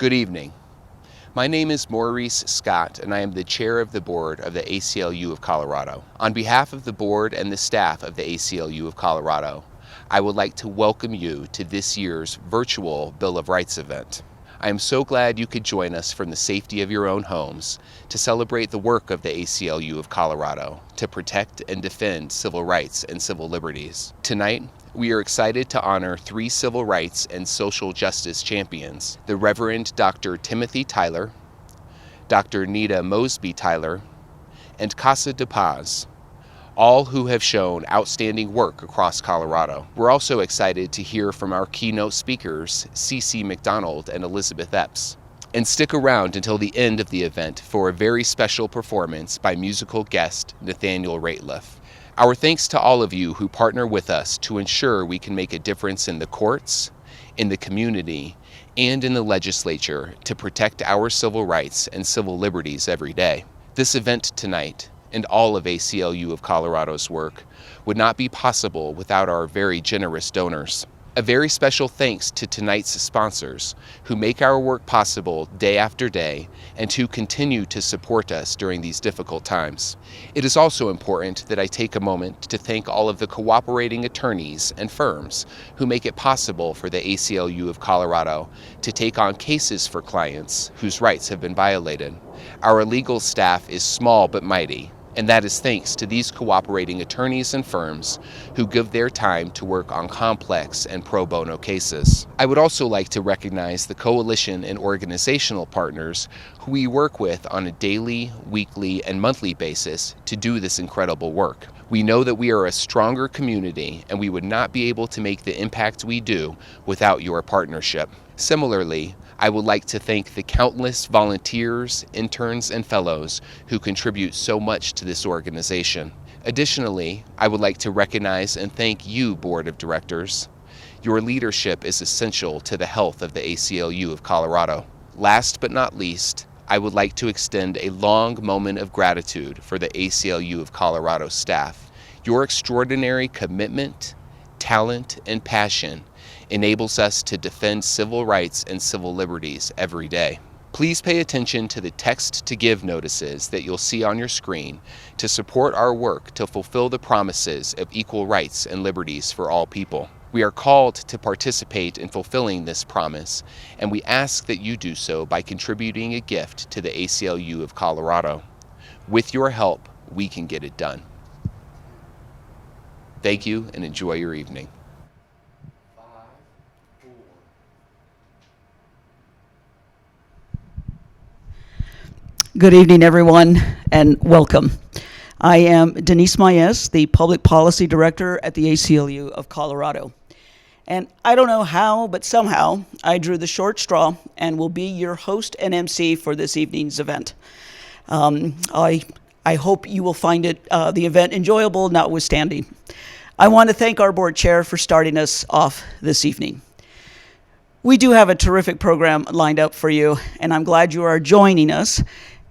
Good evening. My name is Maurice Scott, and I am the chair of the board of the ACLU of Colorado. On behalf of the board and the staff of the ACLU of Colorado, I would like to welcome you to this year's virtual Bill of Rights event. I am so glad you could join us from the safety of your own homes to celebrate the work of the ACLU of Colorado to protect and defend civil rights and civil liberties. Tonight, we are excited to honor 3 civil rights and social justice champions, the Reverend Dr. Timothy Tyler, Dr. Nita Mosby Tyler, and Casa de Paz, all who have shown outstanding work across Colorado. We're also excited to hear from our keynote speakers, CeCe McDonald and Elizabeth Epps. And stick around until the end of the event for a very special performance by musical guest Nathaniel Rateliff. Our thanks to all of you who partner with us to ensure we can make a difference in the courts, in the community, and in the legislature to protect our civil rights and civil liberties every day. This event tonight, and all of ACLU of Colorado's work, would not be possible without our very generous donors. A very special thanks to tonight's sponsors who make our work possible day after day and who continue to support us during these difficult times. It is also important that I take a moment to thank all of the cooperating attorneys and firms who make it possible for the ACLU of Colorado to take on cases for clients whose rights have been violated. Our legal staff is small but mighty, and that is thanks to these cooperating attorneys and firms who give their time to work on complex and pro bono cases. I would also like to recognize the coalition and organizational partners who we work with on a daily, weekly, and monthly basis to do this incredible work. We know that we are a stronger community, and we would not be able to make the impact we do without your partnership. Similarly, I would like to thank the countless volunteers, interns, and fellows who contribute so much to this organization. Additionally, I would like to recognize and thank you, Board of Directors. Your leadership is essential to the health of the ACLU of Colorado. Last but not least, I would like to extend a long moment of gratitude for the ACLU of Colorado staff. Your extraordinary commitment, talent, and passion enables us to defend civil rights and civil liberties every day. Please pay attention to the text to give notices that you'll see on your screen to support our work to fulfill the promises of equal rights and liberties for all people. We are called to participate in fulfilling this promise, and we ask that you do so by contributing a gift to the ACLU of Colorado. With your help, we can get it done. Thank you, and enjoy your evening. Good evening, everyone, and welcome. I am Denise Maes, the Public Policy Director at the ACLU of Colorado. And I don't know how, but somehow I drew the short straw and will be your host and MC for this evening's event. I hope you will find the event enjoyable, notwithstanding. I want to thank our board chair for starting us off this evening. We do have a terrific program lined up for you, and I'm glad you are joining us.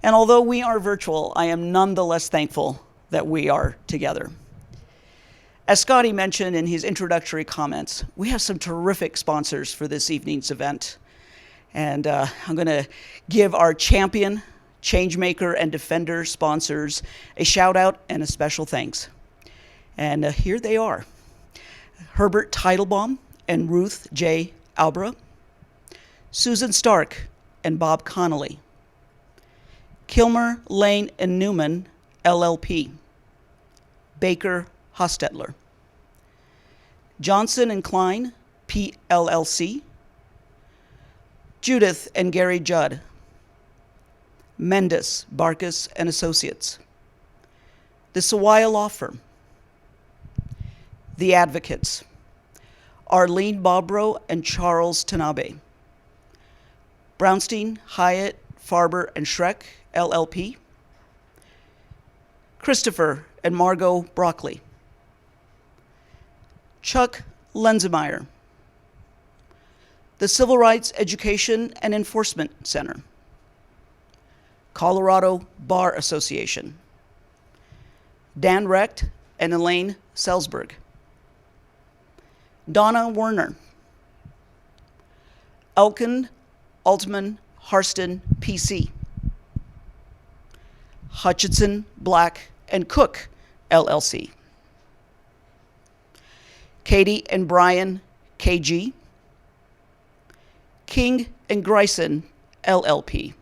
And although we are virtual, I am nonetheless thankful that we are together. As Scotty mentioned in his introductory comments, we have some terrific sponsors for this evening's event. And I'm going to give our champion, changemaker, and defender sponsors a shout out and a special thanks. And here they are: Herbert Teitelbaum and Ruth J. Albra, Susan Stark and Bob Connolly, Kilmer, Lane and Newman, LLP, Baker Hostetler, Johnson and Klein, PLLC, Judith and Gary Judd, Mendes, Barkus and Associates, the Sawaya Law Firm, The Advocates, Arlene Bobrow and Charles Tanabe, Brownstein, Hyatt, Farber and Schreck, LLP, Christopher and Margot Broccoli, Chuck Lenzemeyer, the Civil Rights Education and Enforcement Center, Colorado Bar Association, Dan Recht and Elaine Selsberg, Donna Werner, Elkin, Altman, Harston, PC, Hutchinson, Black, and Cook, LLC, Katie and Brian, KG, King and Greisen, LLP,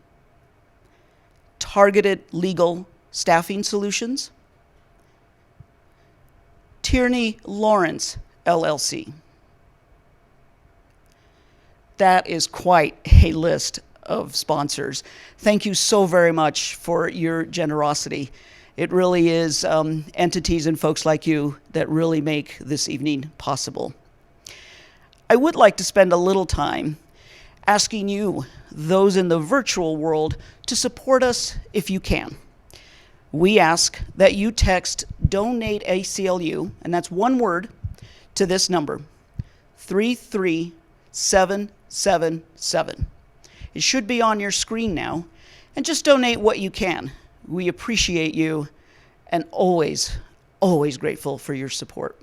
Targeted Legal Staffing Solutions, Tierney Lawrence, LLC. That is quite a list of sponsors. Thank you so very much for your generosity. It really is entities and folks like you that really make this evening possible. I would like to spend a little time asking you, those in the virtual world, to support us if you can. We ask that you text Donate ACLU, and that's one word, to this number, 33777. It should be on your screen now, and just donate what you can. We appreciate you and always, always grateful for your support.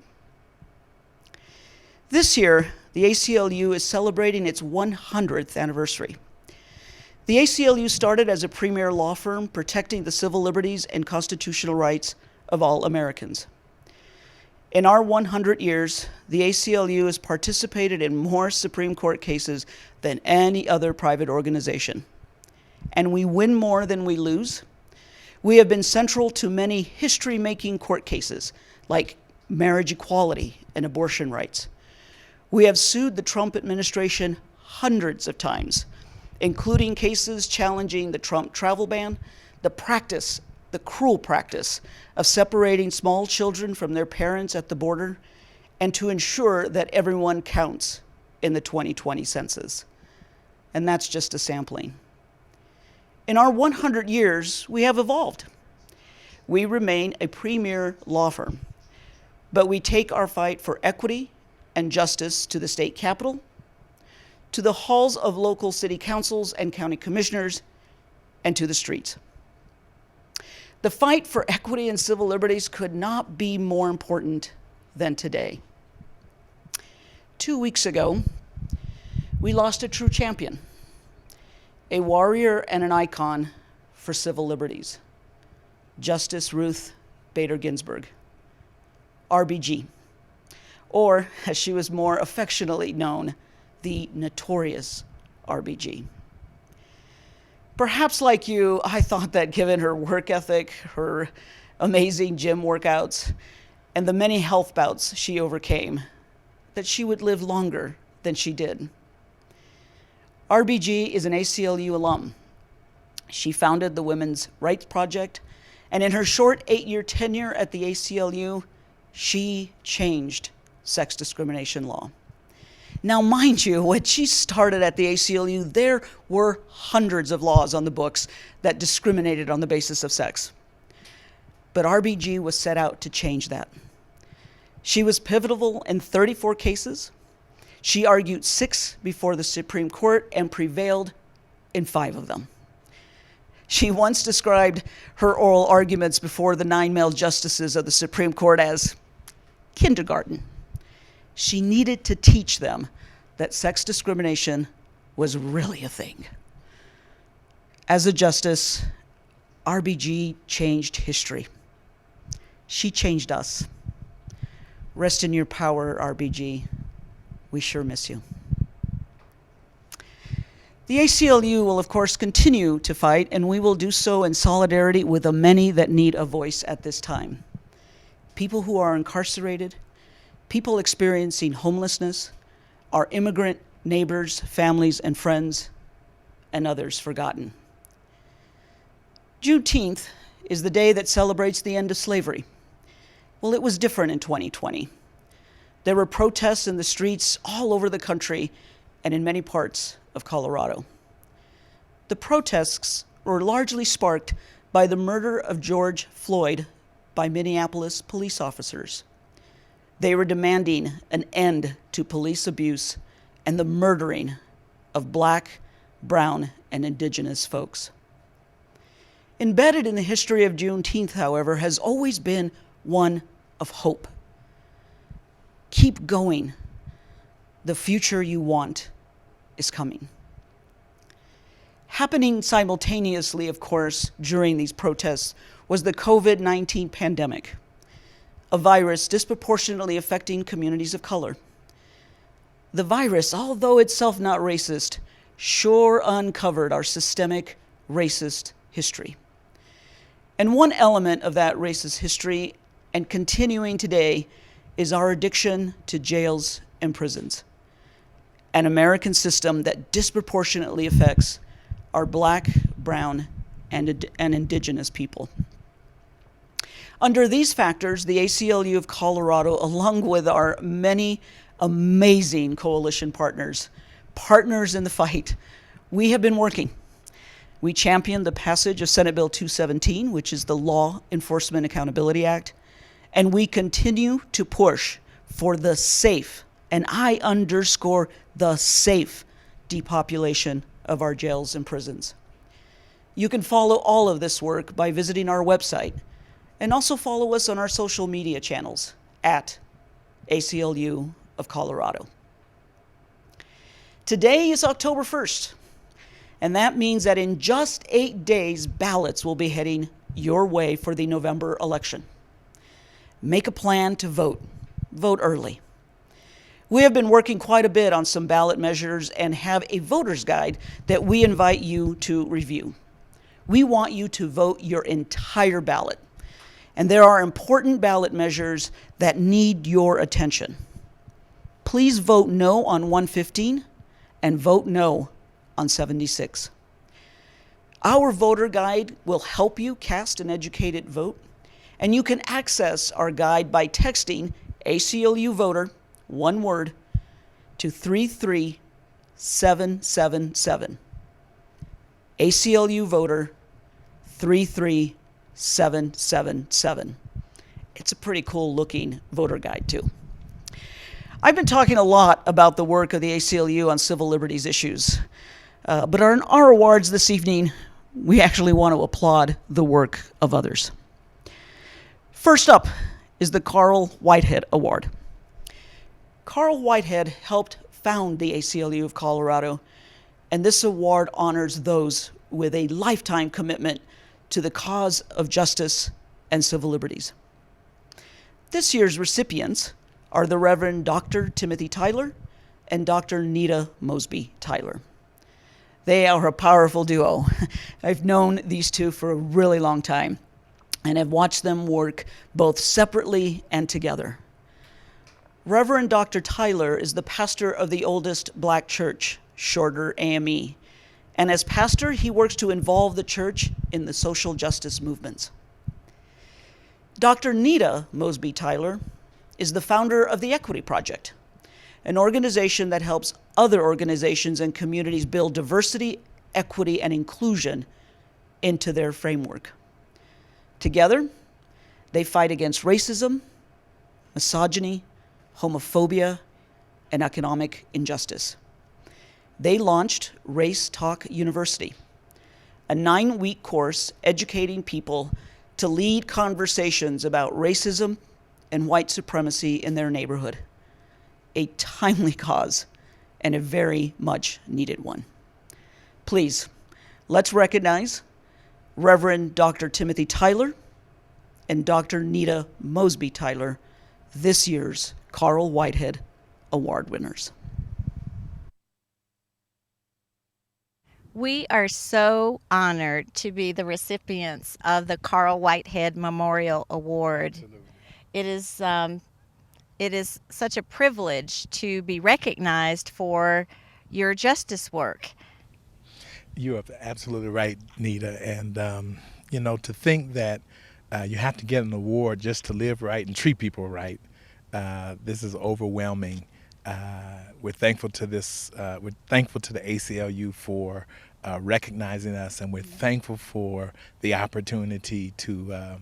This year, the ACLU is celebrating its 100th anniversary. The ACLU started as a premier law firm protecting the civil liberties and constitutional rights of all Americans. In our 100 years, the ACLU has participated in more Supreme Court cases than any other private organization. And we win more than we lose. We have been central to many history-making court cases, like marriage equality and abortion rights. We have sued the Trump administration hundreds of times, including cases challenging the Trump travel ban, the cruel practice of separating small children from their parents at the border, and to ensure that everyone counts in the 2020 census. And that's just a sampling. In our 100 years, we have evolved. We remain a premier law firm, but we take our fight for equity and justice to the state capitol, to the halls of local city councils and county commissioners, and to the streets. The fight for equity and civil liberties could not be more important than today. 2 weeks ago, we lost a true champion, a warrior and an icon for civil liberties, Justice Ruth Bader Ginsburg, RBG, or as she was more affectionately known, the notorious RBG. Perhaps like you, I thought that given her work ethic, her amazing gym workouts, and the many health bouts she overcame, that she would live longer than she did. RBG is an ACLU alum. She founded the Women's Rights Project, and in her short 8-year tenure at the ACLU, she changed sex discrimination law. Now, mind you, when she started at the ACLU, there were hundreds of laws on the books that discriminated on the basis of sex. But RBG was set out to change that. She was pivotal in 34 cases. She argued 6 before the Supreme Court and prevailed in 5 of them. She once described her oral arguments before the 9 male justices of the Supreme Court as kindergarten. She needed to teach them that sex discrimination was really a thing. As a justice, RBG changed history. She changed us. Rest in your power, RBG. We sure miss you. The ACLU will, of course, continue to fight, and we will do so in solidarity with the many that need a voice at this time. People who are incarcerated, people experiencing homelessness, our immigrant neighbors, families, and friends, and others forgotten. Juneteenth is the day that celebrates the end of slavery. Well, it was different in 2020. There were protests in the streets all over the country and in many parts of Colorado. The protests were largely sparked by the murder of George Floyd by Minneapolis police officers. They were demanding an end to police abuse and the murdering of Black, brown, and indigenous folks. Embedded in the history of Juneteenth, however, has always been one of hope. Keep going. The future you want is coming. Happening simultaneously, of course, during these protests was the COVID-19 pandemic, a virus disproportionately affecting communities of color. The virus, although itself not racist, sure uncovered our systemic racist history. And one element of that racist history, and continuing today, is our addiction to jails and prisons, an American system that disproportionately affects our Black, brown, and indigenous people. Under these factors, the ACLU of Colorado, along with our many amazing coalition partners in the fight, we have been working. We championed the passage of Senate Bill 217, which is the Law Enforcement Accountability Act, and we continue to push for the safe, and I underscore the safe, depopulation of our jails and prisons. You can follow all of this work by visiting our website, and also follow us on our social media channels at ACLU of Colorado. Today is October 1st, and that means that in just 8 days, ballots will be heading your way for the November election. Make a plan to vote. Vote early. We have been working quite a bit on some ballot measures and have a voter's guide that we invite you to review. We want you to vote your entire ballot. And there are important ballot measures that need your attention. Please vote no on 115 and vote no on 76. Our voter guide will help you cast an educated vote, and you can access our guide by texting ACLU voter, one word, to 33777. ACLU voter 33777. It's a pretty cool looking voter guide too. I've been talking a lot about the work of the ACLU on civil liberties issues, but on our awards this evening, we actually want to applaud the work of others. First up is the Carl Whitehead Award. Carl Whitehead helped found the ACLU of Colorado, and this award honors those with a lifetime commitment to the cause of justice and civil liberties. This year's recipients are the Reverend Dr. Timothy Tyler and Dr. Nita Mosby Tyler. They are a powerful duo. I've known these two for a really long time and have watched them work both separately and together. Reverend Dr. Tyler is the pastor of the oldest Black church, Shorter AME, and as pastor, he works to involve the church in the social justice movements. Dr. Nita Mosby Tyler is the founder of the Equity Project. an organization that helps other organizations and communities build diversity, equity, and inclusion into their framework. Together, they fight against racism, misogyny, homophobia, and economic injustice. They launched Race Talk University, a 9-week course educating people to lead conversations about racism and white supremacy in their neighborhood. A timely cause and a very much needed one. Please, let's recognize Reverend Dr. Timothy Tyler and Dr. Nita Mosby Tyler, this year's Carl Whitehead Award winners. We are so honored to be the recipients of the Carl Whitehead Memorial Award. Absolutely. It is such a privilege to be recognized for your justice work. You are absolutely right, Nita. And, to think that you have to get an award just to live right and treat people right, this is overwhelming. We're thankful to this. We're thankful to the ACLU for recognizing us, and we're thankful for the opportunity to,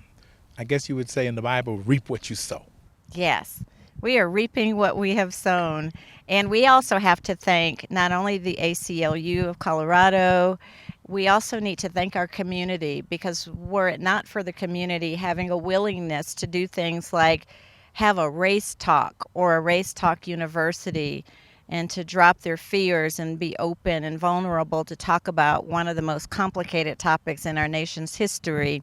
I guess you would say in the Bible, reap what you sow. Yes, we are reaping what we have sown. And we also have to thank not only the ACLU of Colorado, we also need to thank our community, because were it not for the community having a willingness to do things like have a race talk or a race talk university, and to drop their fears and be open and vulnerable to talk about one of the most complicated topics in our nation's history,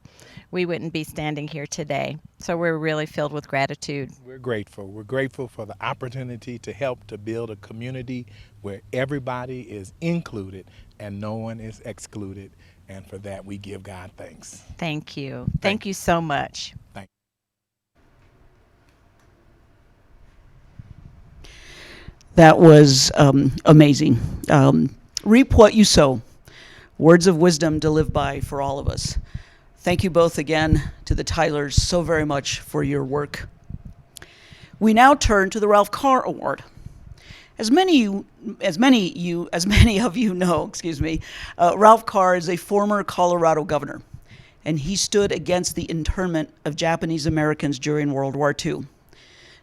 we wouldn't be standing here today. So we're really filled with gratitude. We're grateful. We're grateful for the opportunity to help to build a community where everybody is included and no one is excluded. And for that, we give God thanks. Thank you. Thank you so much. Thank you. That was amazing. Reap what you sow. Words of wisdom to live by for all of us. Thank you both again to the Tylers so very much for your work. We now turn to the Ralph Carr Award. As many of you know, Ralph Carr is a former Colorado governor, and he stood against the internment of Japanese Americans during World War II.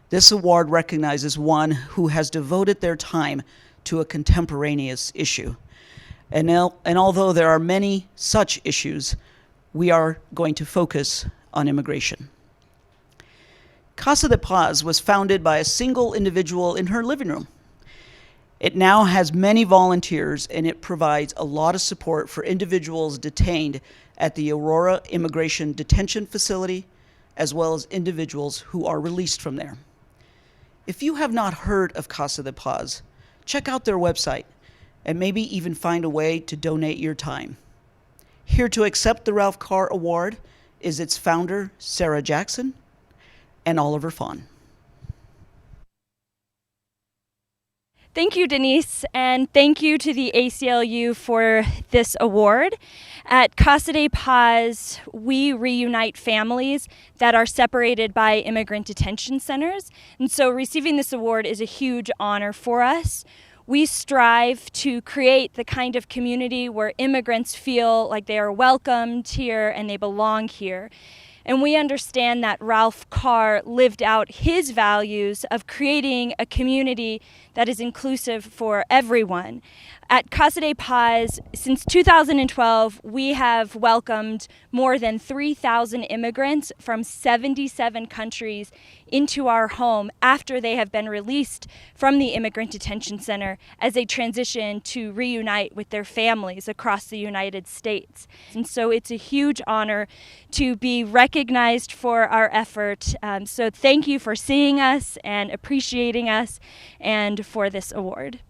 This award recognizes one who has devoted their time to a contemporaneous issue. And although there are many such issues, we are going to focus on immigration. Casa de Paz was founded by a single individual in her living room. It now has many volunteers, and it provides a lot of support for individuals detained at the Aurora Immigration Detention Facility, as well as individuals who are released from there. If you have not heard of Casa de Paz, check out their website and maybe even find a way to donate your time. Here to accept the Ralph Carr Award is its founder, Sarah Jackson, and Oliver Fawn. Thank you, Denise, and thank you to the ACLU for this award. At Casa de Paz, we reunite families that are separated by immigrant detention centers, and so receiving this award is a huge honor for us. We strive to create the kind of community where immigrants feel like they are welcomed here and they belong here. And we understand that Ralph Carr lived out his values of creating a community that is inclusive for everyone. At Casa de Paz, since 2012, we have welcomed more than 3,000 immigrants from 77 countries into our home after they have been released from the Immigrant Detention Center as they transition to reunite with their families across the United States. And so it's a huge honor to be recognized for our effort. So thank you for seeing us and appreciating us and for this award.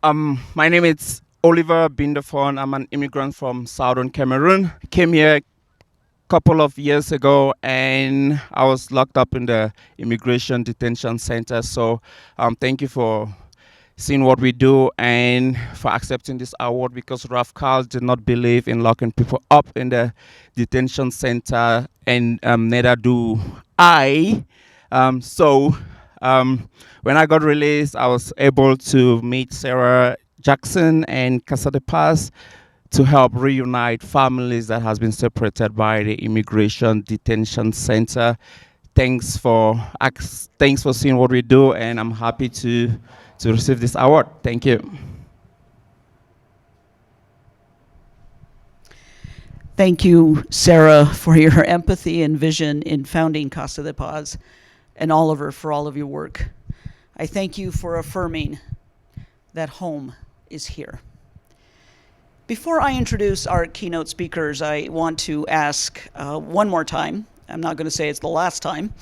My name is Oliver Bindefon. I'm an immigrant from Southern Cameroon. Came here a couple of years ago and I was locked up in the immigration detention center. So thank you for seeing what we do and for accepting this award, because Ralph Carr did not believe in locking people up in the detention center, and neither do I. So When I got released, I was able to meet Sarah Jackson and Casa de Paz to help reunite families that has been separated by the immigration detention center. Thanks for seeing what we do, and I'm happy to receive this award. Thank you. Thank you, Sarah, for your empathy and vision in founding Casa de Paz, and Oliver for all of your work. I thank you for affirming that home is here. Before I introduce our keynote speakers, I want to ask one more time. I'm not going to say it's the last time.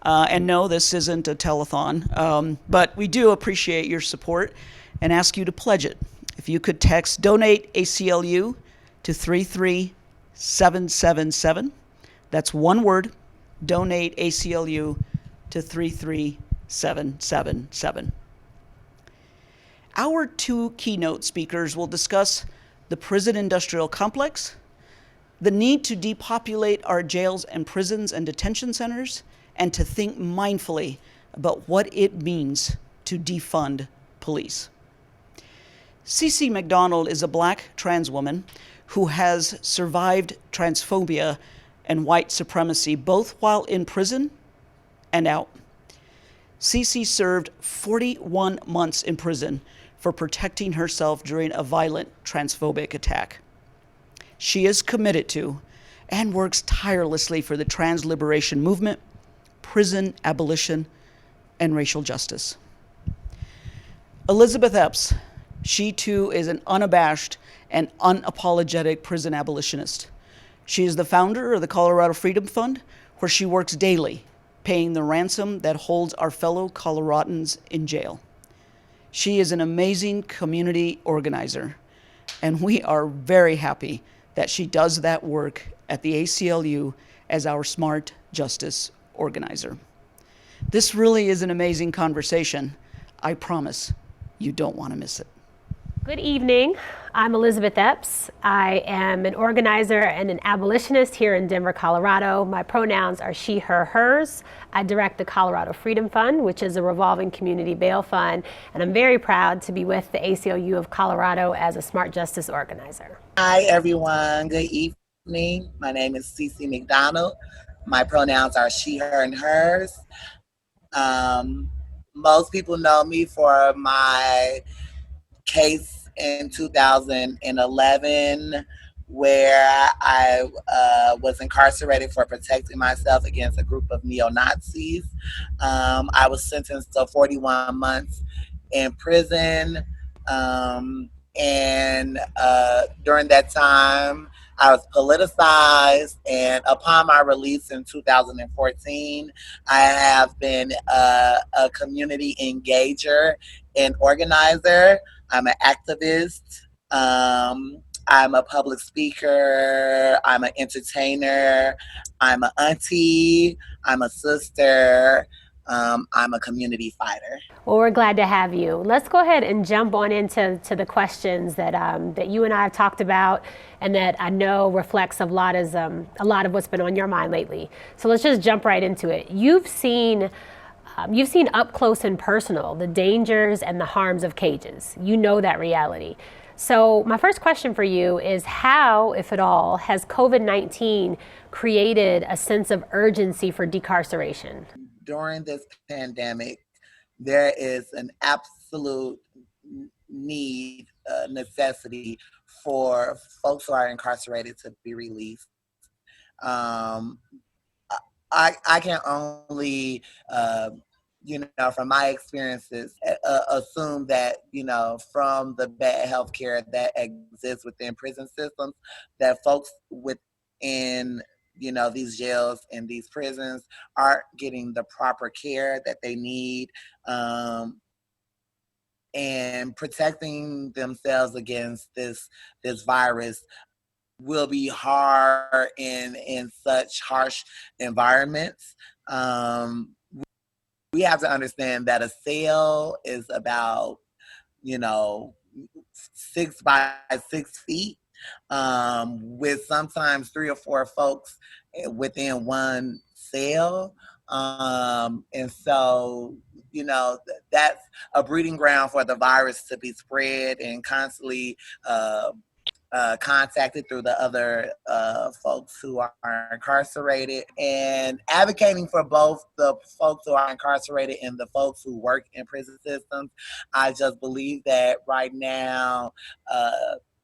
And no, this isn't a telethon, but we do appreciate your support and ask you to pledge it. If you could text Donate ACLU to 33777. That's one word, Donate ACLU to 33777. Our two keynote speakers will discuss the prison industrial complex, the need to depopulate our jails and prisons and detention centers, and to think mindfully about what it means to defund police. Cece McDonald is a Black trans woman who has survived transphobia and white supremacy both while in prison and out. Cece served 41 months in prison for protecting herself during a violent transphobic attack. She is committed to and works tirelessly for the trans liberation movement, prison abolition, and racial justice. Elizabeth Epps, she too is an unabashed and unapologetic prison abolitionist. She is the founder of the Colorado Freedom Fund, where she works daily, paying the ransom that holds our fellow Coloradans in jail. She is an amazing community organizer, and we are very happy that she does that work at the ACLU as our Smart Justice organizer. This really is an amazing conversation. I promise you don't want to miss it. Good evening. I'm Elizabeth Epps. I am an organizer and an abolitionist here in Denver, Colorado. My pronouns are she, her, hers. I direct the Colorado Freedom Fund, which is a revolving community bail fund, and I'm very proud to be with the ACLU of Colorado as a Smart Justice organizer. Hi, everyone. Good evening. My name is Cece McDonald. My pronouns are she, her, and hers. Most people know me for my case in 2011 where I was incarcerated for protecting myself against a group of neo-Nazis. I was sentenced to 41 months in prison, and during that time I was politicized, and upon my release in 2014, I have been a community engager and organizer. I'm an activist. I'm a public speaker. I'm an entertainer. I'm an auntie. I'm a sister. I'm a community fighter. Well, we're glad to have you. Let's go ahead and jump on into the questions that that you and I have talked about, and that I know reflects a lot of what's been on your mind lately. So let's just jump right into it. You've seen up close and personal the dangers and the harms of cages. You know that reality. So my first question for you is, how, if at all, has COVID-19 created a sense of urgency for decarceration? During this pandemic, there is an absolute need, necessity for folks who are incarcerated to be released. I can only, from my experiences, assume that, from the bad healthcare that exists within prison systems, that folks within, these jails and these prisons aren't getting the proper care that they need, and protecting themselves against this virus will be hard in such harsh environments. We have to understand that a cell is about, 6 by 6 feet, with sometimes 3 or 4 folks within one cell. And so, that's a breeding ground for the virus to be spread and constantly contacted through the other folks who are incarcerated, and advocating for both the folks who are incarcerated and the folks who work in prison systems. I just believe that right now,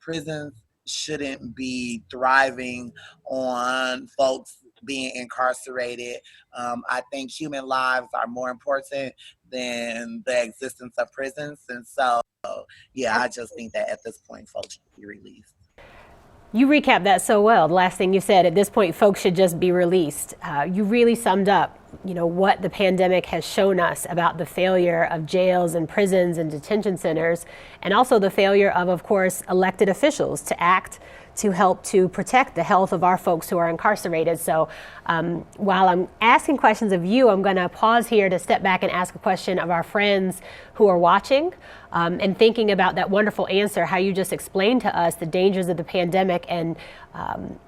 prisons shouldn't be thriving on folks being incarcerated. I think human lives are more important than the existence of prisons. And so, yeah, I just think that at this point, folks should be released. You recapped that so well. The last thing you said, at this point, folks should just be released. You really summed up, what the pandemic has shown us about the failure of jails and prisons and detention centers, and also the failure of course, elected officials to act to help to protect the health of our folks who are incarcerated. So while I'm asking questions of you, I'm going to pause here to step back and ask a question of our friends who are watching and thinking about that wonderful answer, how you just explained to us the dangers of the pandemic and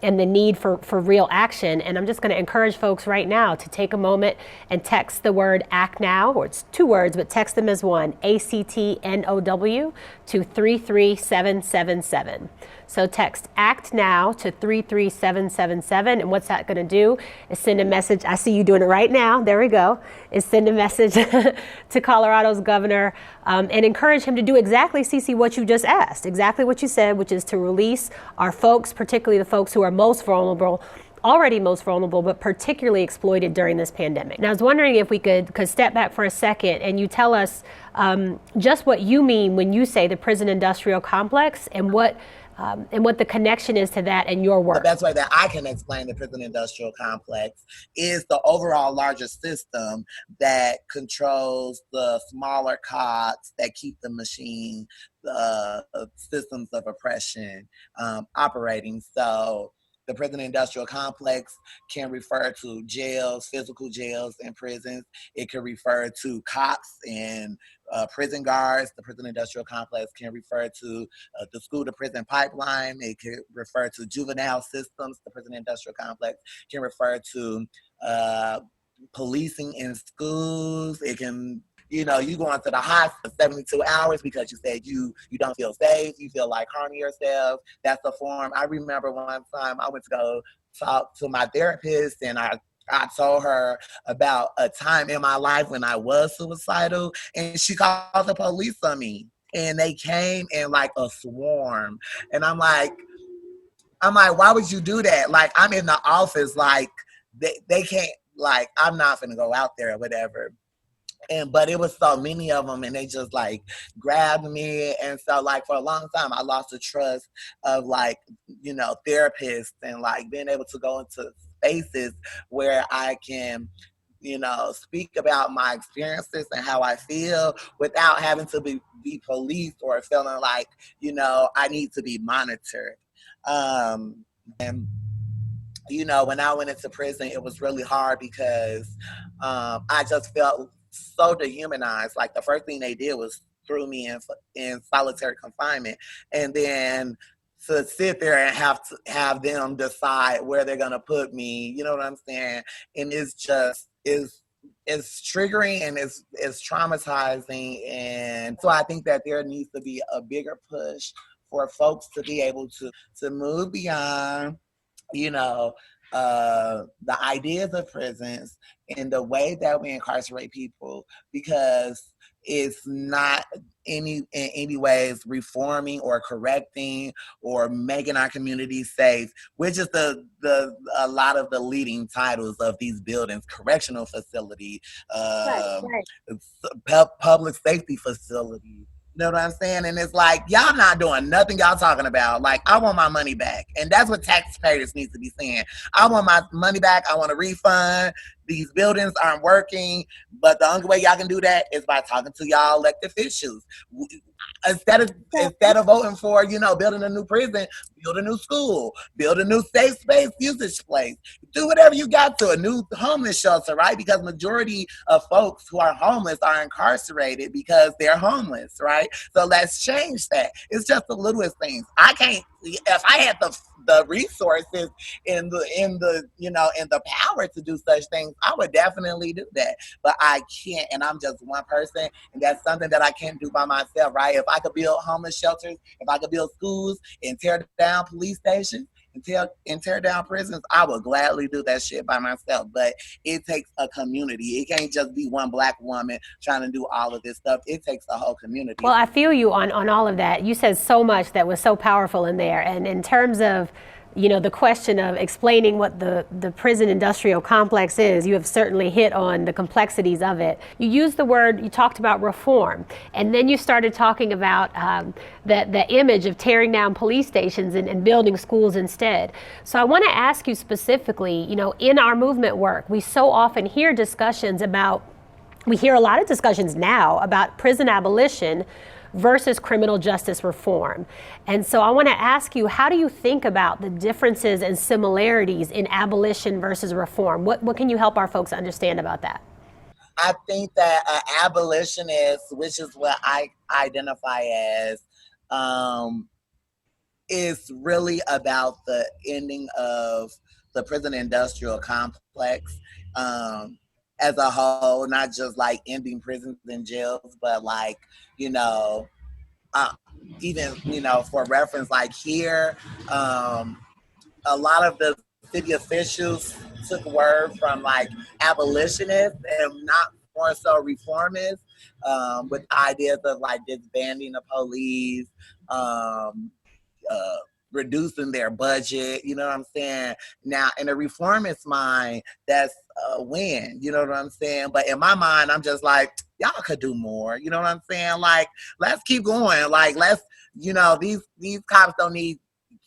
the need for real action. And I'm just going to encourage folks right now to take a moment and text the word ACT NOW, or it's two words, but text them as one, ACTNOW, to 33777. So text ACT NOW to 33777, and what's that going to do is send a message. I see you doing it right now. There we go. Is send a message to Colorado's governor and encourage him to do exactly, Cece, what you just asked, exactly what you said, which is to release our folks, particularly the folks who are most vulnerable, already most vulnerable, but particularly exploited during this pandemic. Now, I was wondering if we could step back for a second and you tell us just what you mean when you say the prison industrial complex and what the connection is to that and your work. The best way that I can explain the prison industrial complex is the overall larger system that controls the smaller cogs that keep the machine, the systems of oppression operating. So the prison industrial complex can refer to jails, physical jails and prisons. It can refer to cops and prison guards. The prison industrial complex can refer to the school to prison pipeline. It can refer to juvenile systems. The prison industrial complex can refer to policing in schools. It can, you go into the hospital 72 hours because you said you don't feel safe, you feel like harming yourself. That's the form. I remember one time I went to go talk to my therapist, and I told her about a time in my life when I was suicidal, and she called the police on me, and they came in like a swarm. And I'm like, why would you do that? Like, I'm in the office, like they can't, like, I'm not gonna go out there or whatever. But it was so many of them, and they just like grabbed me. And so like for a long time, I lost the trust of therapists and like being able to go into spaces where I can, speak about my experiences and how I feel without having to be policed or feeling like, I need to be monitored. And when I went into prison, it was really hard because I just felt so dehumanized. Like the first thing they did was threw me in solitary confinement, and then to sit there and have them decide where they're gonna put me, you know what I'm saying? And it's just it's triggering and it's traumatizing. And so I think that there needs to be a bigger push for folks to be able to move beyond, the ideas of prisons and the way that we incarcerate people, because it's not in any ways reforming or correcting or making our community safe, which is a lot of the leading titles of these buildings: correctional facility, public safety facility. You know what I'm saying? And it's like, y'all not doing nothing y'all talking about. Like, I want my money back. And that's what taxpayers need to be saying. I want my money back. I want a refund. These buildings aren't working. But the only way y'all can do that is by talking to y'all elected officials. Instead of voting for, building a new prison, build a new school, build a new safe space usage place, do whatever you got to, a new homeless shelter, right? Because majority of folks who are homeless are incarcerated because they're homeless, right? So let's change that. It's just the littlest things. If I had the resources and the power to do such things, I would definitely do that. But I can't, and I'm just one person, and that's something that I can't do by myself, right? If I could build homeless shelters, if I could build schools and tear down police stations, and tear down prisons, I would gladly do that shit by myself. But it takes a community. It can't just be one Black woman trying to do all of this stuff. It takes a whole community. Well, I feel you on all of that. You said so much that was so powerful in there. And in terms of, the question of explaining what the prison industrial complex is, you have certainly hit on the complexities of it. You used the word, you talked about reform, and then you started talking about the image of tearing down police stations and building schools instead. So I want to ask you specifically, in our movement work, we so often hear we hear a lot of discussions now about prison abolition versus criminal justice reform. And so I want to ask you, how do you think about the differences and similarities in abolition versus reform? What can you help our folks understand about that? I think that abolitionist, which is what I identify as, is really about the ending of the prison industrial complex as a whole, not just like ending prisons and jails, but like, even, for reference, like here, a lot of the city officials took word from like abolitionists and not more so reformists, with ideas of like disbanding the police, reducing their budget, you know what I'm saying? Now, in a reformist mind, that's a win, you know what I'm saying? But in my mind, I'm just like, y'all could do more, you know what I'm saying? Like, let's keep going. Like, these cops don't need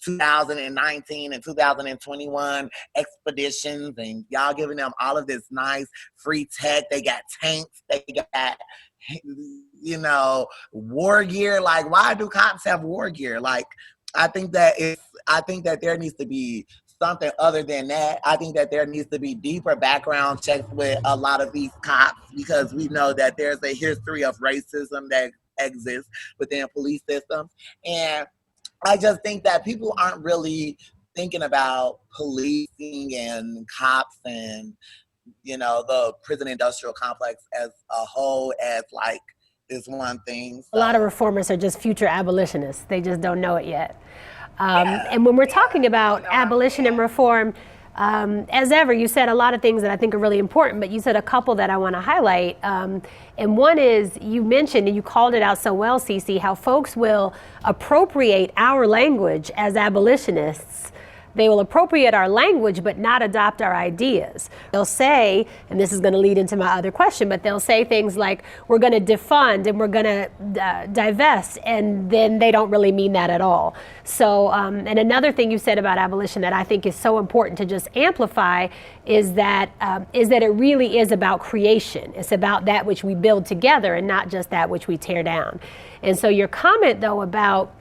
2019 and 2021 expeditions, and y'all giving them all of this nice free tech. They got tanks, they got war gear. Like, why do cops have war gear? Like, I think that there needs to be something other than that. I think that there needs to be deeper background checks with a lot of these cops, because we know that there's a history of racism that exists within police systems. And I just think that people aren't really thinking about policing and cops and, the prison industrial complex as a whole as like this one thing. So. A lot of reformers are just future abolitionists. They just don't know it yet. And when we're talking about abolition and reform, as ever, you said a lot of things that I think are really important, but you said a couple that I want to highlight. And one is, you mentioned, and you called it out so well, Cece, how folks will appropriate our language as abolitionists. They will appropriate our language, but not adopt our ideas. They'll say, and this is going to lead into my other question, but they'll say things like, we're going to defund and we're going to divest, and then they don't really mean that at all. So, and another thing you said about abolition that I think is so important to just amplify is that it really is about creation. It's about that which we build together and not just that which we tear down. And so your comment, though, about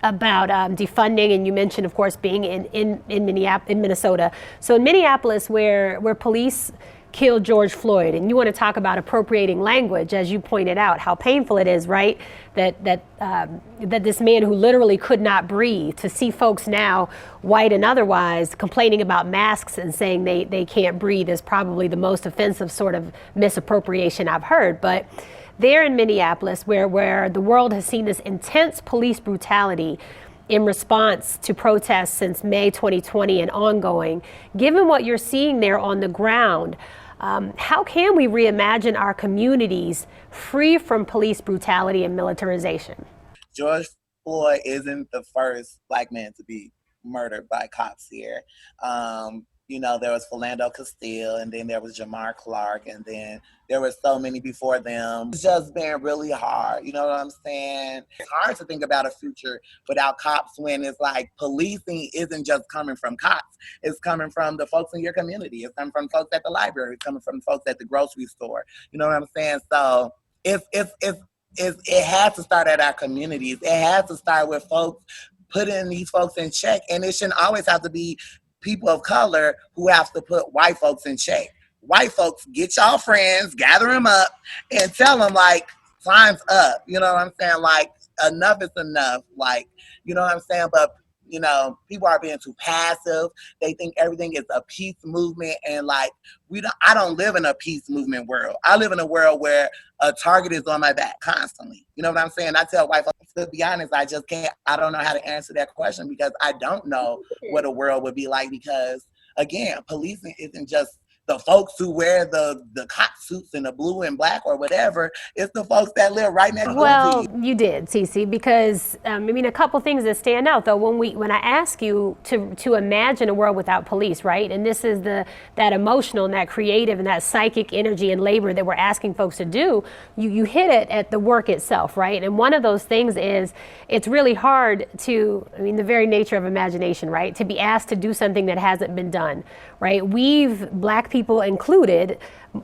defunding, and you mentioned, of course, being in Minnesota. So in Minneapolis, where police killed George Floyd, and you want to talk about appropriating language, as you pointed out, how painful it is, right? That this man who literally could not breathe, to see folks now, white and otherwise, complaining about masks and saying they can't breathe is probably the most offensive sort of misappropriation I've heard. But there in Minneapolis, where the world has seen this intense police brutality in response to protests since May 2020 and ongoing, given what you're seeing there on the ground, how can we reimagine our communities free from police brutality and militarization? George Floyd isn't the first Black man to be murdered by cops here. There was Philando Castile, and then there was Jamar Clark, and then there were so many before them. It's just been really hard, you know what I'm saying? It's hard to think about a future without cops when it's like policing isn't just coming from cops. It's coming from the folks in your community. It's coming from folks at the library. It's coming from folks at the grocery store. You know what I'm saying? So it has to start at our communities. It has to start with folks putting these folks in check, and it shouldn't always have to be people of color who have to put white folks in check. White folks, get y'all friends, gather them up, and tell them, like, time's up. You know what I'm saying? Like, enough is enough. Like, you know what I'm saying? But, people are being too passive. They think everything is a peace movement, and like I don't live in a peace movement world. I live in a world where a target is on my back constantly. You know what I'm saying? I tell white folks, to be honest, I don't know how to answer that question, because I don't know what a world would be like, because again, policing isn't just the folks who wear the cop suits and the blue and black or whatever. It's the folks that live right next door to you. Well, you did, Cece, because a couple things that stand out though. When I ask you to imagine a world without police, right? And this is that emotional and that creative and that psychic energy and labor that we're asking folks to do. You hit it at the work itself, right? And one of those things is it's really hard to, the very nature of imagination, right? To be asked to do something that hasn't been done, right? Black people included,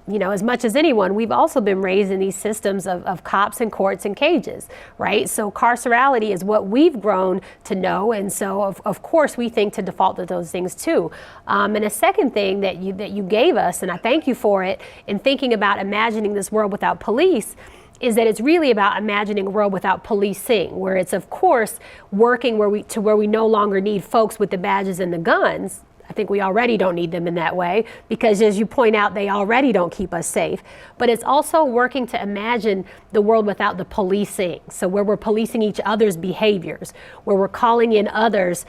as much as anyone, we've also been raised in these systems of cops and courts and cages, right? So carcerality is what we've grown to know, and so of course we think to default to those things too. And a second thing that you gave us, and I thank you for it, in thinking about imagining this world without police, is that it's really about imagining a world without policing, where it's of course working where we no longer need folks with the badges and the guns. I think we already don't need them in that way, because as you point out, they already don't keep us safe. But it's also working to imagine the world without the policing. So where we're policing each other's behaviors, where we're calling in others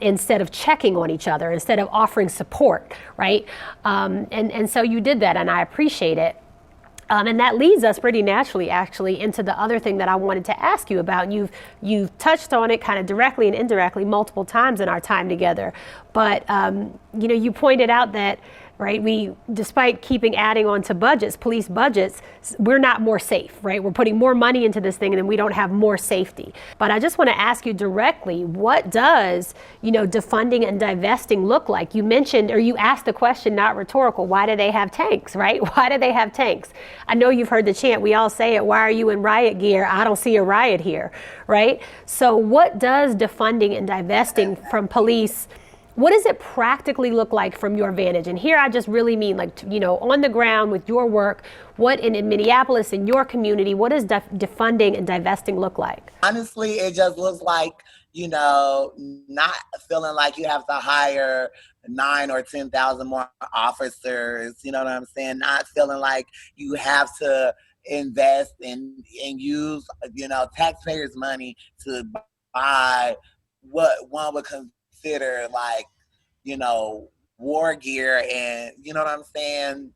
instead of checking on each other, instead of offering support, right? And so you did that, and I appreciate it. And that leads us pretty naturally, actually, into the other thing that I wanted to ask you about. And you've touched on it kind of directly and indirectly multiple times in our time together. But, you pointed out that, right, despite adding on to budgets, police budgets, we're not more safe, right? We're putting more money into this thing and then we don't have more safety. But I just want to ask you directly, what does, defunding and divesting look like? You mentioned, or you asked the question, not rhetorical, why do they have tanks, right? Why do they have tanks? I know you've heard the chant, we all say it, why are you in riot gear? I don't see a riot here, right? So what does defunding and divesting from police, what does it practically look like from your vantage? And here I just really mean on the ground with your work, what in Minneapolis, in your community, what does defunding and divesting look like? Honestly, it just looks like, not feeling like you have to hire 9,000 or 10,000 more officers, you know what I'm saying? Not feeling like you have to invest and use, taxpayers' money to buy what one would consider like, war gear and, you know what I'm saying,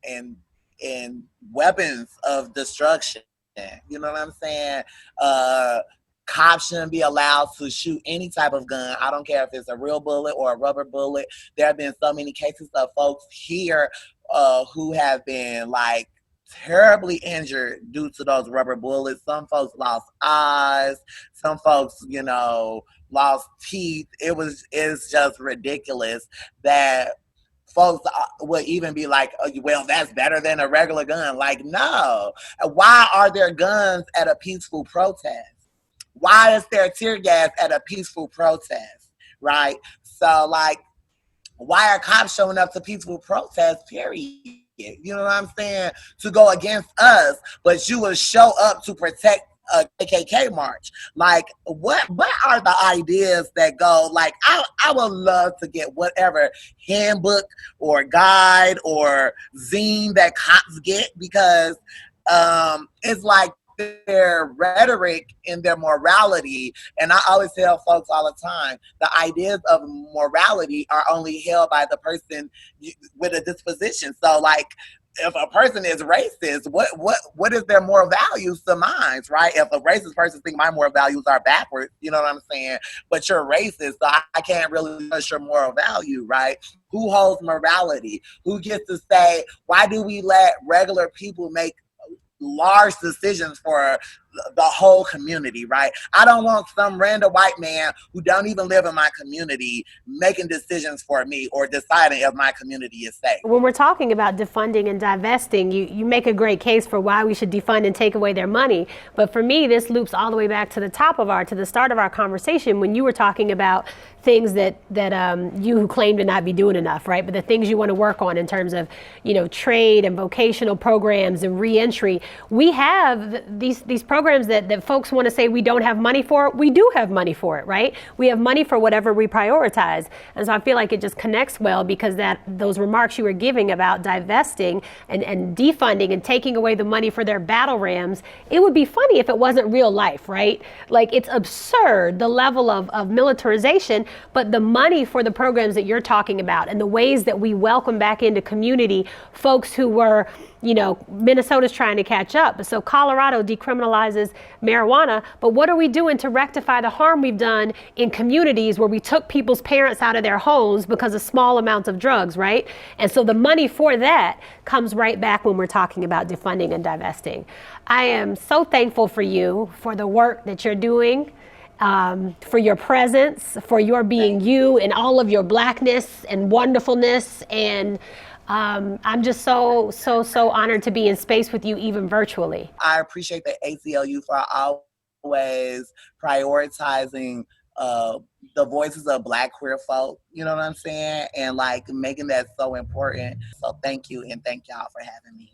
and weapons of destruction. You know what I'm saying? Cops shouldn't be allowed to shoot any type of gun. I don't care if it's a real bullet or a rubber bullet. There have been so many cases of folks here who have been like terribly injured due to those rubber bullets. Some folks lost eyes. Some folks, lost teeth. It's just ridiculous that folks would even be like, oh, well, that's better than a regular gun. Like, no. Why are there guns at a peaceful protest? Why is there tear gas at a peaceful protest, right? So, like, why are cops showing up to peaceful protests, period? You know what I'm saying? To go against us, but you will show up to protect a KKK march. Like, what are the ideas that go, like, I would love to get whatever handbook or guide or zine that cops get, because it's like their rhetoric and their morality, and I always tell folks all the time, the ideas of morality are only held by the person with a disposition. So, like, if a person is racist, what is their moral values to mine, right? If a racist person thinks my moral values are backwards, you know what I'm saying? But you're racist, so I can't really judge your moral value, right? Who holds morality? Who gets to say, why do we let regular people make large decisions for the whole community, right? I don't want some random white man who don't even live in my community making decisions for me or deciding if my community is safe. When we're talking about defunding and divesting, you make a great case for why we should defund and take away their money. But for me, this loops all the way back to the start of our conversation when you were talking about things that you claim to not be doing enough, right? But the things you want to work on in terms of, trade and vocational programs and reentry. we have these programs that folks want to say we don't have money for. We do have money for it, right? We have money for whatever we prioritize. And so I feel like it just connects well, because those remarks you were giving about divesting and defunding and taking away the money for their battle rams, it would be funny if it wasn't real life, right? Like, it's absurd, the level of militarization, but the money for the programs that you're talking about and the ways that we welcome back into community folks who were, Minnesota's trying to catch up. So Colorado decriminalizes marijuana, but what are we doing to rectify the harm we've done in communities where we took people's parents out of their homes because of small amounts of drugs, right? And so the money for that comes right back when we're talking about defunding and divesting. I am so thankful for you, for the work that you're doing, for your presence, for your being you and all of your blackness and wonderfulness. And I'm just so honored to be in space with you, even virtually. I appreciate the ACLU for always prioritizing the voices of Black queer folk, you know what I'm saying? And like making that so important. So thank you, and thank y'all for having me.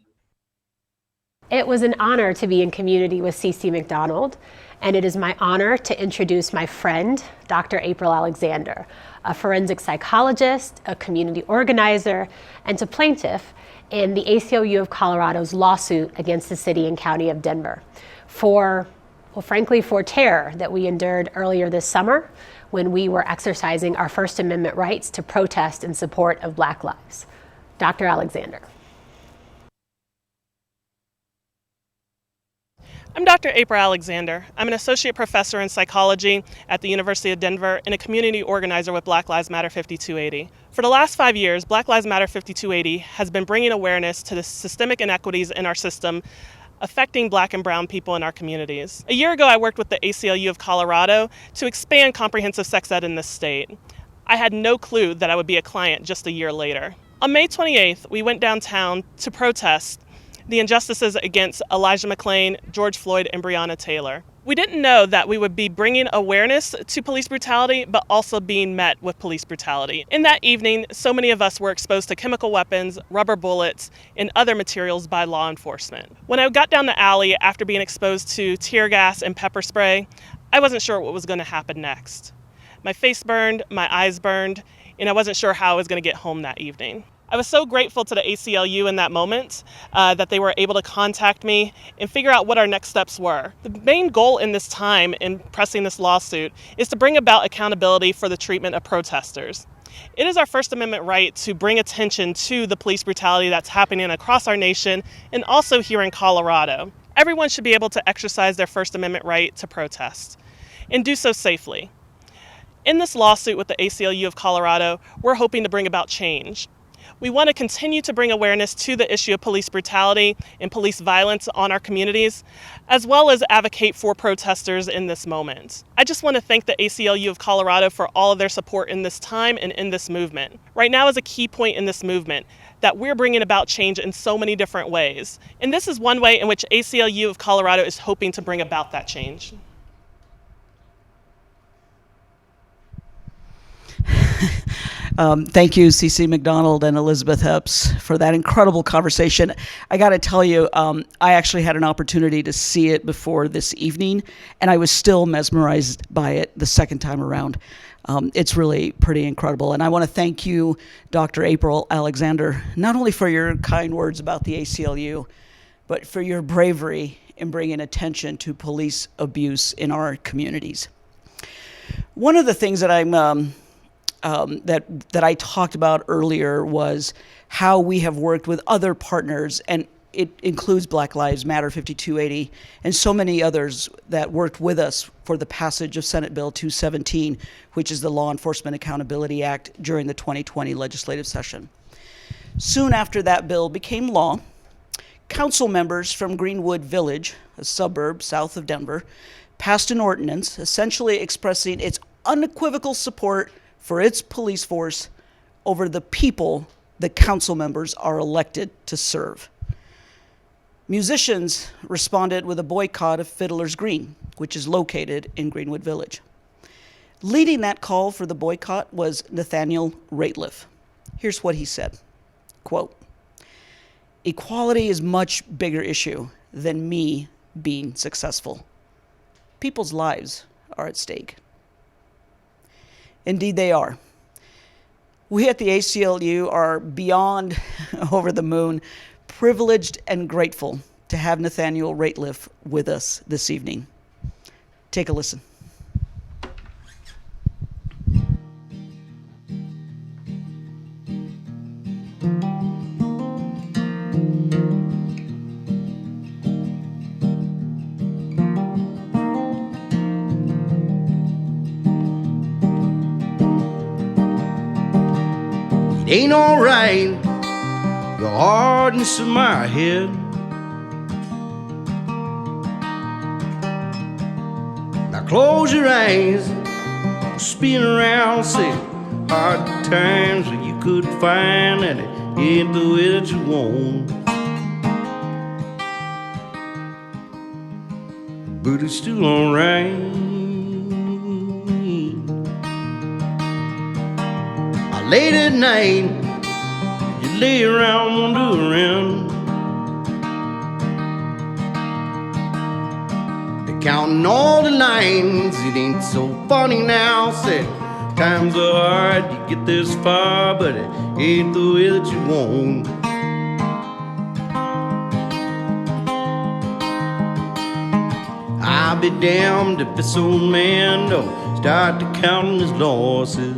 It was an honor to be in community with CeCe McDonald, and it is my honor to introduce my friend, Dr. April Alexander, a forensic psychologist, a community organizer, and a plaintiff in the ACLU of Colorado's lawsuit against the city and county of Denver for terror that we endured earlier this summer when we were exercising our First Amendment rights to protest in support of Black lives. Dr. Alexander. I'm Dr. April Alexander. I'm an associate professor in psychology at the University of Denver and a community organizer with Black Lives Matter 5280. For the last 5 years, Black Lives Matter 5280 has been bringing awareness to the systemic inequities in our system affecting Black and brown people in our communities. A year ago, I worked with the ACLU of Colorado to expand comprehensive sex ed in this state. I had no clue that I would be a client just a year later. On May 28th, we went downtown to protest the injustices against Elijah McClain, George Floyd, and Breonna Taylor. We didn't know that we would be bringing awareness to police brutality, but also being met with police brutality. In that evening, so many of us were exposed to chemical weapons, rubber bullets, and other materials by law enforcement. When I got down the alley after being exposed to tear gas and pepper spray, I wasn't sure what was going to happen next. My face burned, my eyes burned, and I wasn't sure how I was going to get home that evening. I was so grateful to the ACLU in that moment that they were able to contact me and figure out what our next steps were. The main goal in this time in pressing this lawsuit is to bring about accountability for the treatment of protesters. It is our First Amendment right to bring attention to the police brutality that's happening across our nation and also here in Colorado. Everyone should be able to exercise their First Amendment right to protest and do so safely. In this lawsuit with the ACLU of Colorado, we're hoping to bring about change. We want to continue to bring awareness to the issue of police brutality and police violence on our communities, as well as advocate for protesters in this moment. I just want to thank the ACLU of Colorado for all of their support in this time and in this movement. Right now is a key point in this movement that we're bringing about change in so many different ways. And this is one way in which ACLU of Colorado is hoping to bring about that change. Thank you, CeCe McDonald and Elizabeth Epps, for that incredible conversation. I got to tell you, I actually had an opportunity to see it before this evening, and I was still mesmerized by it the second time around. It's really pretty incredible. And I want to thank you, Dr. April Alexander, not only for your kind words about the ACLU, but for your bravery in bringing attention to police abuse in our communities. One of the things that that I talked about earlier was how we have worked with other partners, and it includes Black Lives Matter 5280 and so many others that worked with us for the passage of Senate Bill 217, which is the Law Enforcement Accountability Act, during the 2020 legislative session. Soon after that bill became law, council members from Greenwood Village, a suburb south of Denver, passed an ordinance essentially expressing its unequivocal support for its police force over the people the council members are elected to serve. Musicians responded with a boycott of Fiddler's Green, which is located in Greenwood Village. Leading that call for the boycott was Nathaniel Rateliff. Here's what he said, quote, "Equality is a much bigger issue than me being successful. People's lives are at stake. Indeed, they are. We at the ACLU are beyond over the moon, privileged and grateful to have Nathaniel Rateliff with us this evening. Take a listen. It ain't alright, the hardness of my head. Now close your eyes, spin around, say hard times that you could find, and it ain't the way that you want. But it's still alright. Late at night, you lay around wondering, they're counting all the lines. It ain't so funny now. Say, times are hard, you get this far, but it ain't the way that you want. I'll be damned if this old man don't start to counting his losses.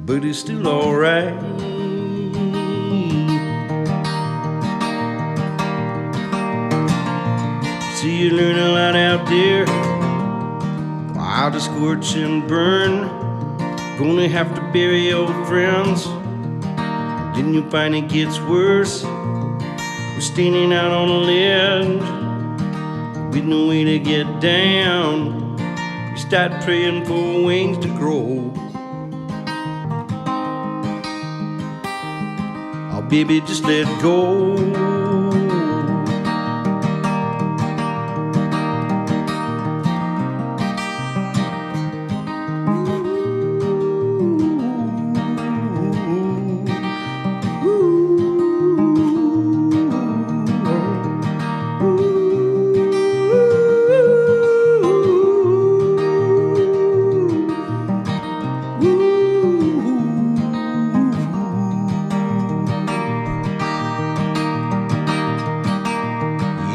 But it's still alright. See, you learn a lot out there, while to scorch and burn. Gonna have to bury your friends, then you find it gets worse. We're standing out on a ledge with no way to get down. You start praying for wings to grow. Baby, just let go.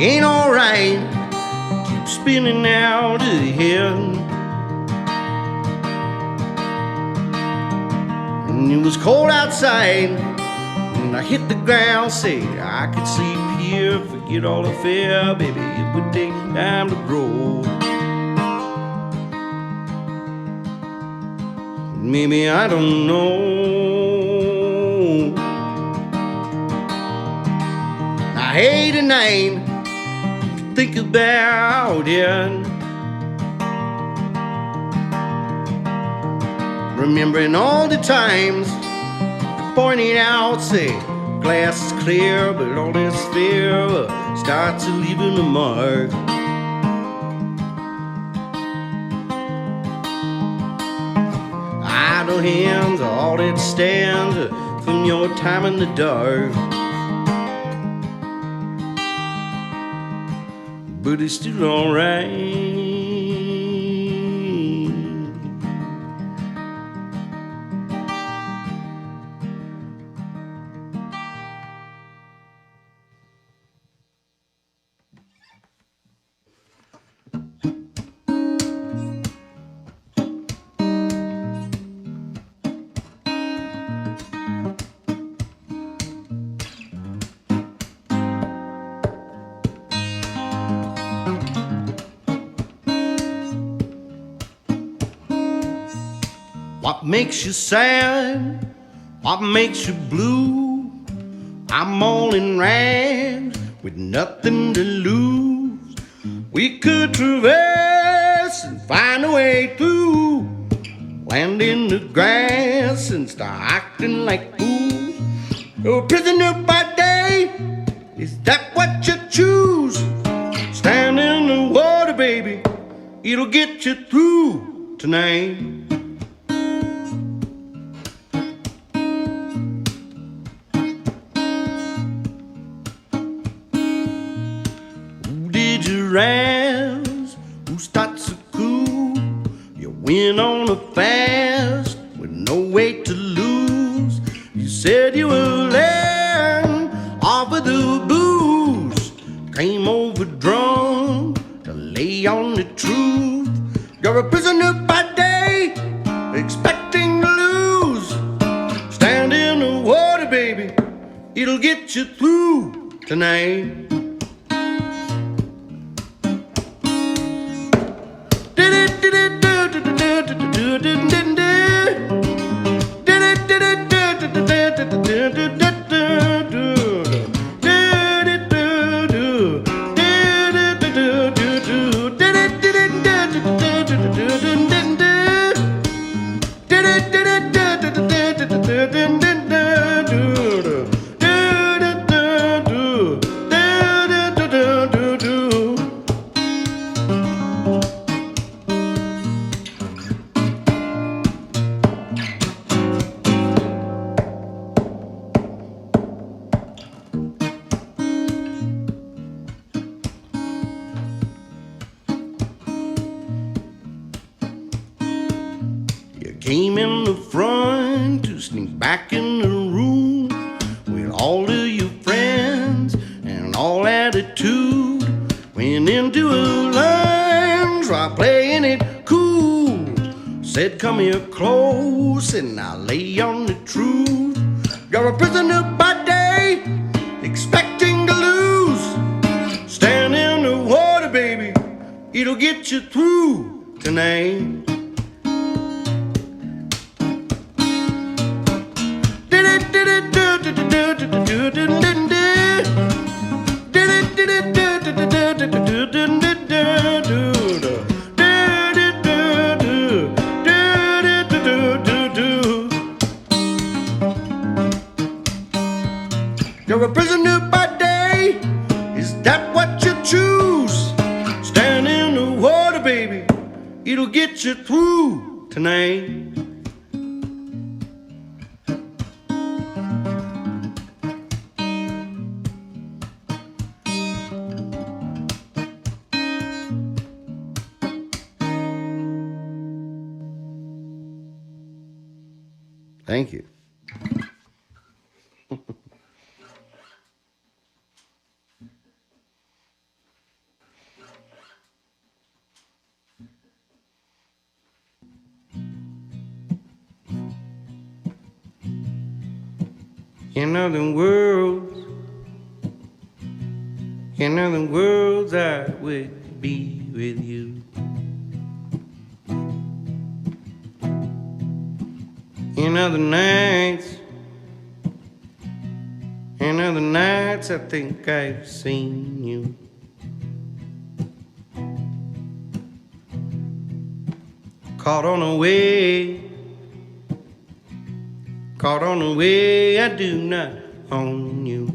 Ain't alright, keep spinning out ahead. And it was cold outside, and I hit the ground, say I could sleep here, forget all the fear, baby, it would take time to grow. Maybe I don't know. I hate a name. Think about it, remembering all the times pointing out, say glass is clear, but all this fear starts leaving a mark. Idle hands are all that stands from your time in the dark. But it's still alright. What makes you sad? What makes you blue? I'm all in rags with nothing to lose. We could traverse and find a way through, land in the grass and start acting like fools. You're a prisoner by day, is that what you choose? Stand in the water, baby, it'll get you through tonight. starts to cool. You went on a fast with no weight to lose. You said you would learn off of the booze. Came over drunk to lay on the truth. You're a prisoner by day, expecting to lose. Stand in the water, baby, it'll get you through tonight. Came in the front to sneak back in the room with all of your friends and all attitude. Went into a lounge while playing it cool. Said, come here close and I'll lay on the truth. You're a prisoner by day, expecting to lose. Stand in the water, baby, it'll get you through tonight. You're a prisoner by day, is that what you choose? Stand in the water, baby, it'll get you through tonight. Thank you. In other words, I would be with you. In other nights, I think I've seen you. Caught on a way I do not own you.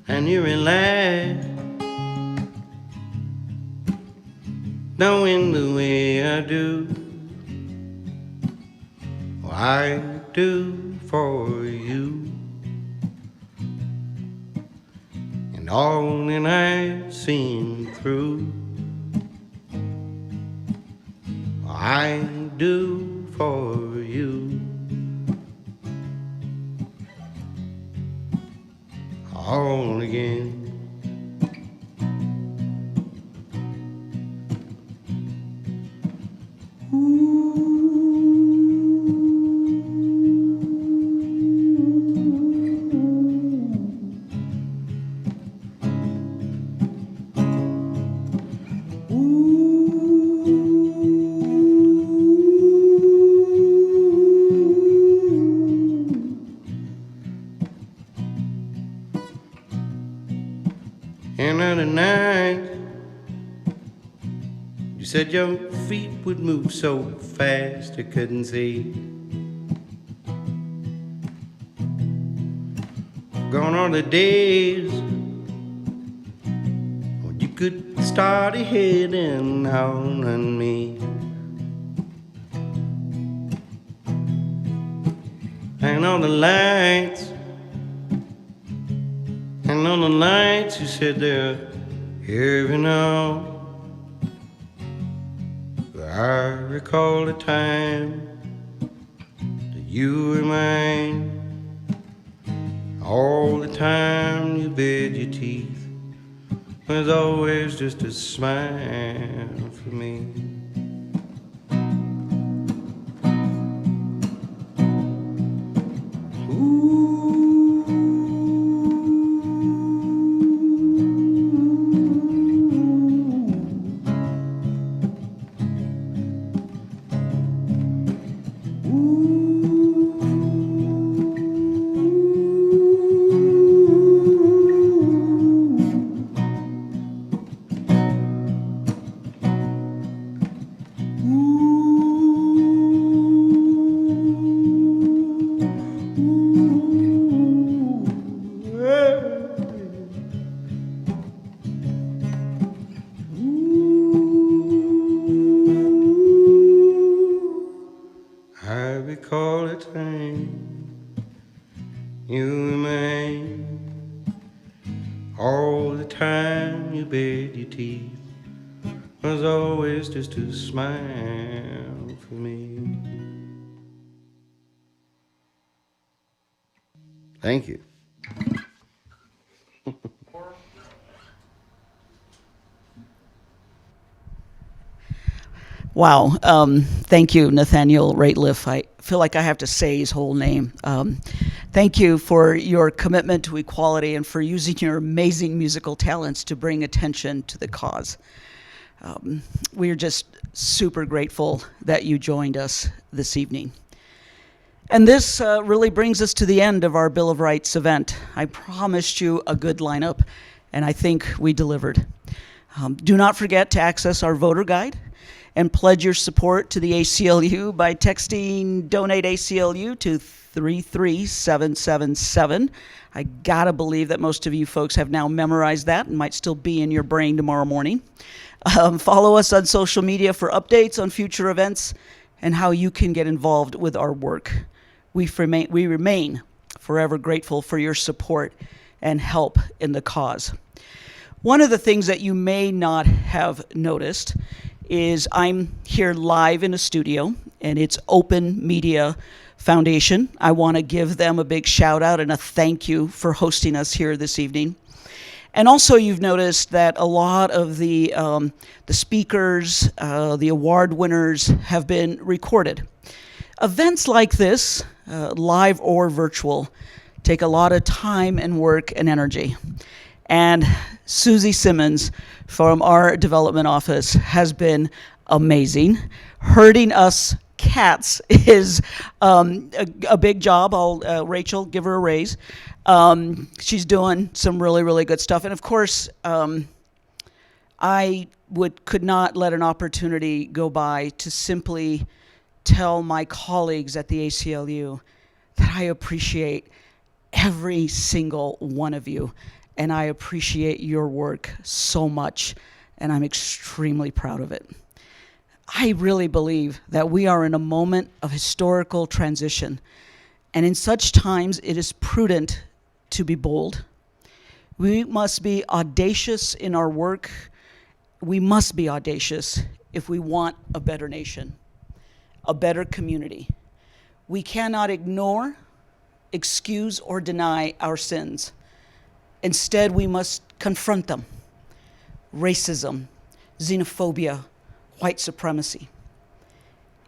And you relax, knowing the way I do. I do for you, and all that I've seen through, I do for you. All again. Another night, you said your feet would move so fast you couldn't see. Gone are the days when you could start ahead and on me. And all the lights and And on the nights you sit there every now, I recall the time that you were mine. All the time you bared your teeth, there's always just a smile for me. I recall the time you remain. All the time you bared your teeth, there's always just a smile for me. Thank you. Wow. Thank you, Nathaniel Rateliff. I feel like I have to say his whole name. Thank you for your commitment to equality and for using your amazing musical talents to bring attention to the cause. We're just super grateful that you joined us this evening. And this really brings us to the end of our Bill of Rights event. I promised you a good lineup, and I think we delivered. Do not forget to access our voter guide and pledge your support to the ACLU by texting Donate ACLU to 33777. I gotta believe that most of you folks have now memorized that and might still be in your brain tomorrow morning. Follow us on social media for updates on future events and how you can get involved with our work. We remain forever grateful for your support and help in the cause. One of the things that you may not have noticed is I'm here live in a studio, and it's Open Media Foundation. I want to give them a big shout out and a thank you for hosting us here this evening. And also you've noticed that a lot of the speakers, the award winners have been recorded. Events like this, live or virtual, take a lot of time and work and energy. And Susie Simmons from our development office has been amazing. Herding us cats is a big job. Rachel, give her a raise. She's doing some really, really good stuff. And of course, I could not let an opportunity go by to simply tell my colleagues at the ACLU that I appreciate every single one of you. And I appreciate your work so much, and I'm extremely proud of it. I really believe that we are in a moment of historical transition, and in such times it is prudent to be bold. We must be audacious in our work. We must be audacious if we want a better nation, a better community. We cannot ignore, excuse, or deny our sins. Instead, we must confront them. Racism, xenophobia, white supremacy.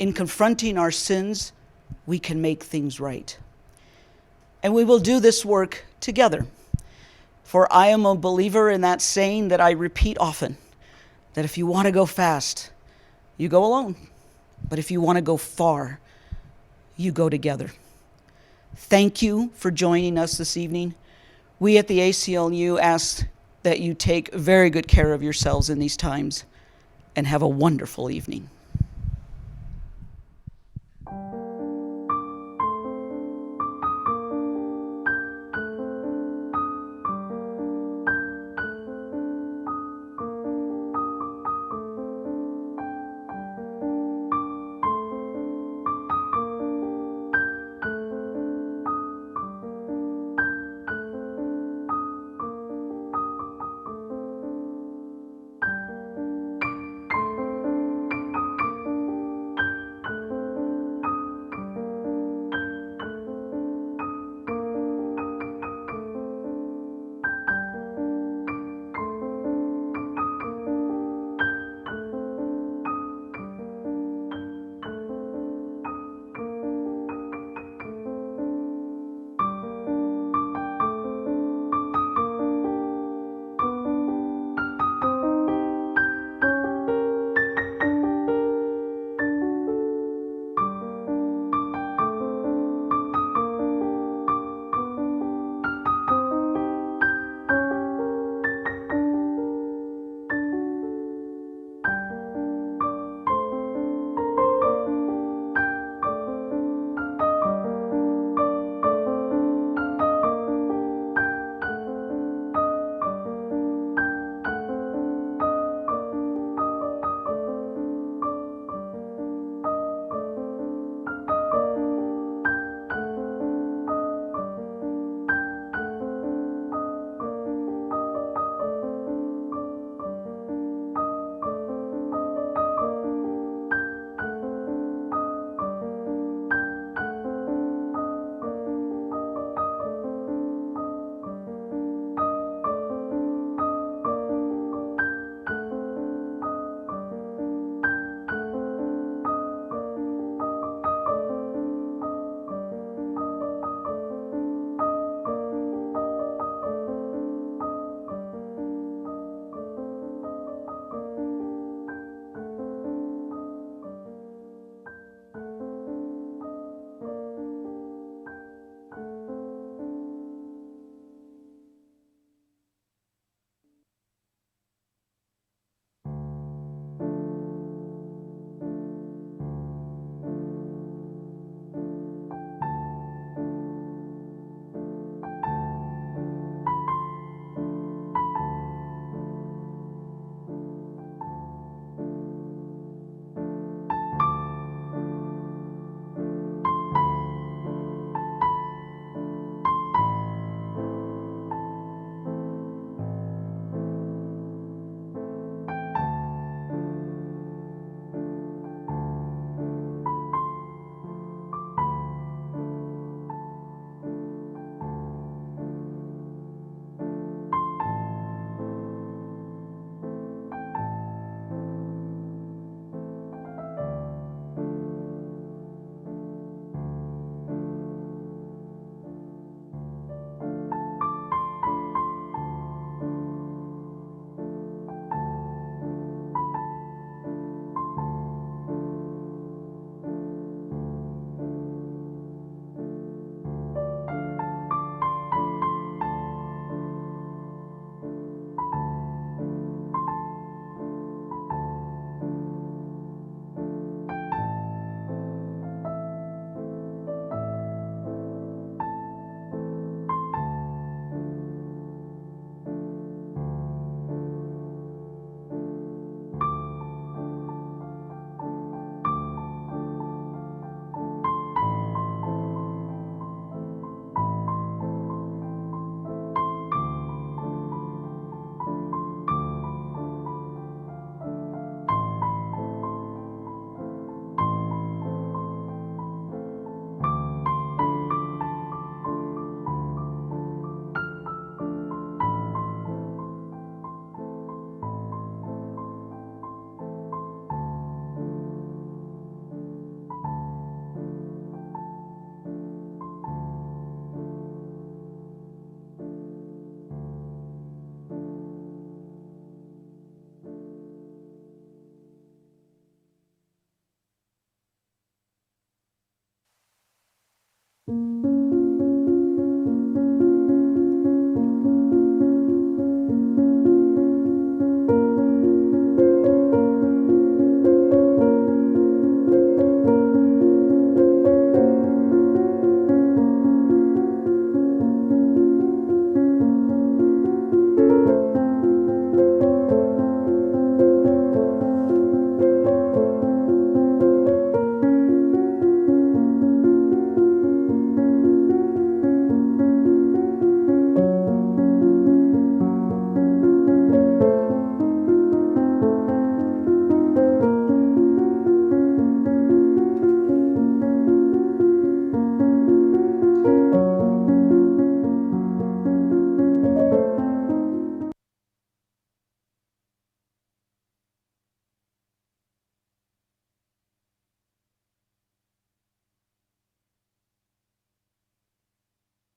In confronting our sins, we can make things right. And we will do this work together. For I am a believer in that saying that I repeat often, that if you want to go fast, you go alone. But if you want to go far, you go together. Thank you for joining us this evening. We at the ACLU ask that you take very good care of yourselves in these times and have a wonderful evening.